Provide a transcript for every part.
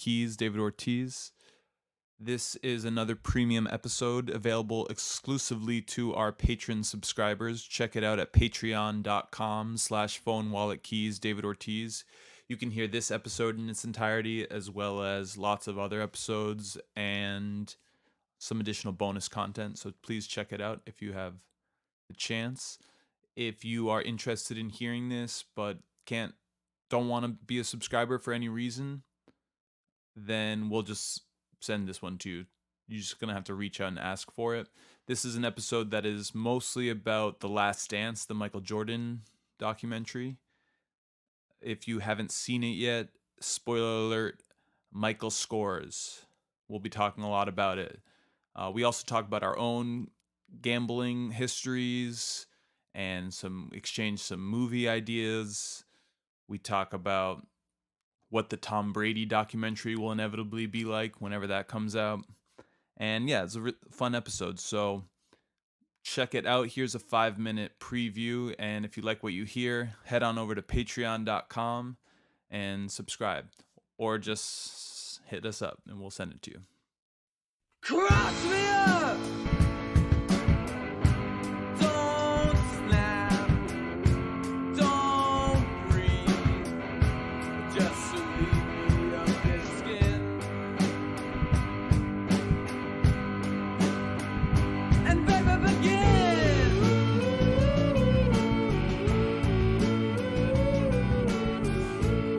Keys, David Ortiz. This is another premium episode available exclusively to our patron subscribers. Check it out at patreon.com/phonewalletkeys, David Ortiz. You can hear this episode in its entirety, as well as lots of other episodes and some additional bonus content. So please check it out if you have the chance. If you are interested in hearing this but don't want to be a subscriber for any reason, then we'll just send this one to you. You're just going to have to reach out and ask for it. This is an episode that is mostly about The Last Dance, the Michael Jordan documentary. If you haven't seen it yet, spoiler alert, Michael scores. We'll be talking a lot about it. We also talk about our own gambling histories and exchange some movie ideas. We talk about what the Tom Brady documentary will inevitably be like whenever that comes out. And yeah, it's a fun episode. So check it out. Here's a 5-minute preview. And if you like what you hear, head on over to patreon.com and subscribe. Or just hit us up and we'll send it to you. Cross me up! Don't snap, don't breathe, just to leave me under skin. And baby, begin!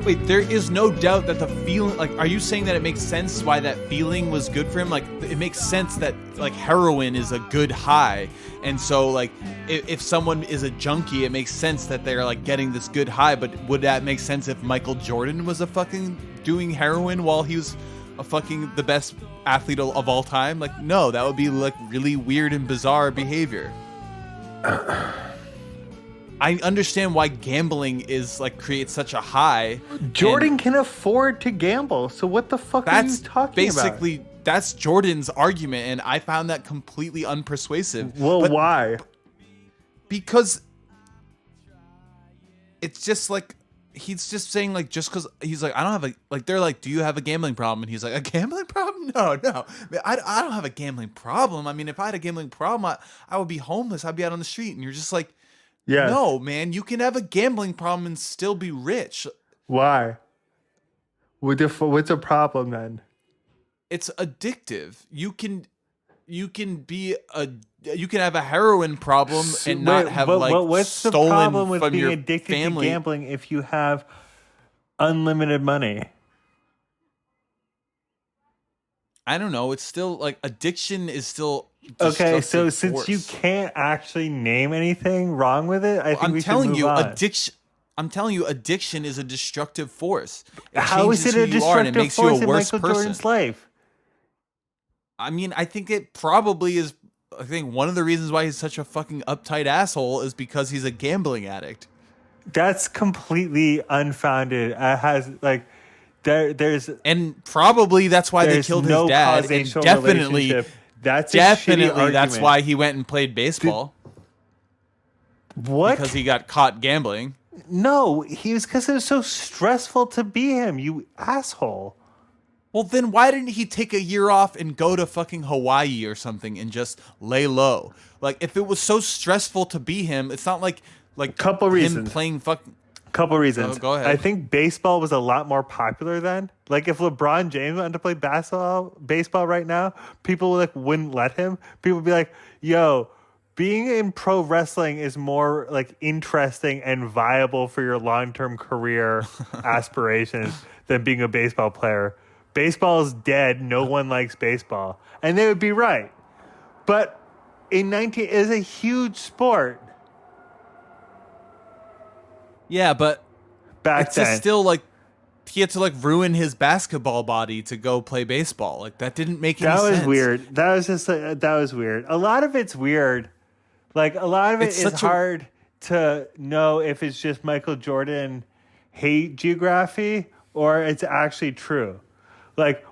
Wait, there is no doubt that the feeling, like, are you saying that it makes sense why that feeling was good for him? Like, it makes sense that, like, heroin is a good high. And so, like, if someone is a junkie, it makes sense that they're, like, getting this good high. But would that make sense if Michael Jordan was doing heroin while he was the best athlete of all time? Like, no, that would be, like, really weird and bizarre behavior. I understand why gambling is creates such a high. Jordan can afford to gamble, so what the fuck are you talking about? That's Jordan's argument, and I found that completely unpersuasive. Well, why? Because it's just he's just saying just because he's I don't have they're like, do you have a gambling problem? And he's like, a gambling problem? No, I don't have a gambling problem. I mean, if I had a gambling problem, I would be homeless. I'd be out on the street. And you're just like, yeah. No, man, you can have a gambling problem and still be rich. Why? What's the problem then? It's addictive. You can have a heroin problem and not have what's the stolen problem with from being your addicted family. to gambling if you have unlimited money? I don't know. It's still addiction is still okay. So force. Since you can't actually name anything wrong with it, I think we should move on. I'm telling you, addiction is a destructive force. How is it a destructive force in Michael Jordan's life? I mean, I think it probably is. I think one of the reasons why he's such a fucking uptight asshole is because he's a gambling addict. That's completely unfounded. And probably that's why they killed his dad. And definitely that's why he went and played baseball. What? Because he got caught gambling. No, because it was so stressful to be him, you asshole. Well, then why didn't he take a year off and go to fucking Hawaii or something and just lay low? If it was so stressful to be him, it's not like couple him reasons. Playing fucking. Couple reasons. Oh, go ahead. I think baseball was a lot more popular then. If LeBron James wanted to play baseball right now, people wouldn't let him. People would be like, "Yo, being in pro wrestling is more interesting and viable for your long-term career aspirations than being a baseball player. Baseball is dead. No one likes baseball." And they would be right. But it is a huge sport. Yeah, but back then, just still he had to ruin his basketball body to go play baseball. That didn't make any sense. That was weird. That was weird. A lot of it's weird. A lot of it is hard to know if it's just Michael Jordan hate geography or it's actually true.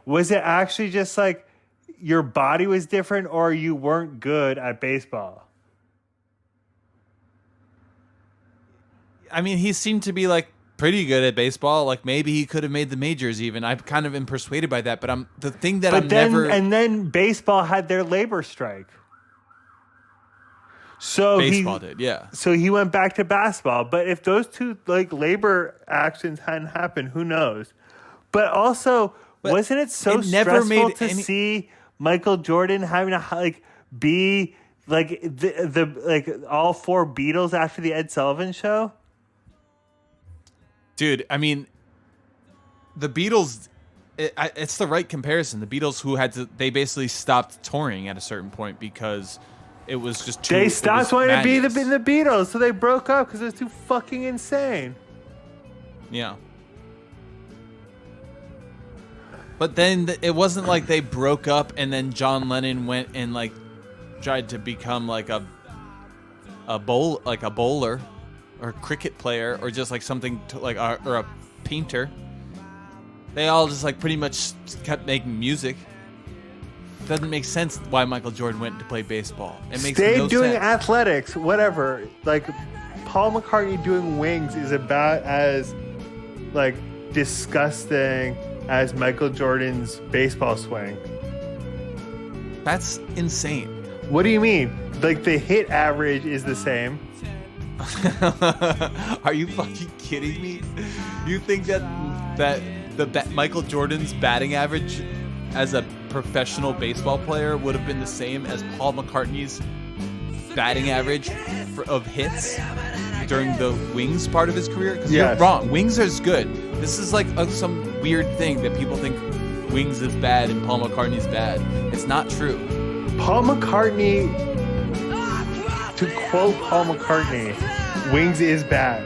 Was it actually just your body was different or you weren't good at baseball? I mean, he seemed to be pretty good at baseball. Like maybe he could have made the majors even. I kind of am persuaded by that, but I'm the thing that I'm never. And then baseball had their labor strike. So Baseball did, yeah. So he went back to basketball. But if those two like labor actions hadn't happened, who knows? But also, wasn't it so stressful to see Michael Jordan having to like be like the like all four Beatles after the Ed Sullivan Show? Dude, I mean, the Beatles. It's the right comparison. The Beatles, they basically stopped touring at a certain point because it was just too. They stopped wanting to be the Beatles, so they broke up because it was too fucking insane. Yeah. But then it wasn't like they broke up and then John Lennon went and like tried to become like a bowler or a cricket player or just like something to, like or a painter. They all just like pretty much kept making music. Doesn't make sense why Michael Jordan went to play baseball. It makes no doing sense. Athletics, whatever. Like Paul McCartney doing Wings is about as like disgusting as Michael Jordan's baseball swing. That's insane. What do you mean? Like the hit average is the same. Are you fucking kidding me? You think that Michael Jordan's batting average as a professional baseball player would have been the same as Paul McCartney's batting average of hits during the Wings part of his career? Because you're wrong. Wings is good. This is like some weird thing that people think Wings is bad and Paul McCartney's bad. It's not true. Paul McCartney, to quote Paul McCartney, Wings is bad.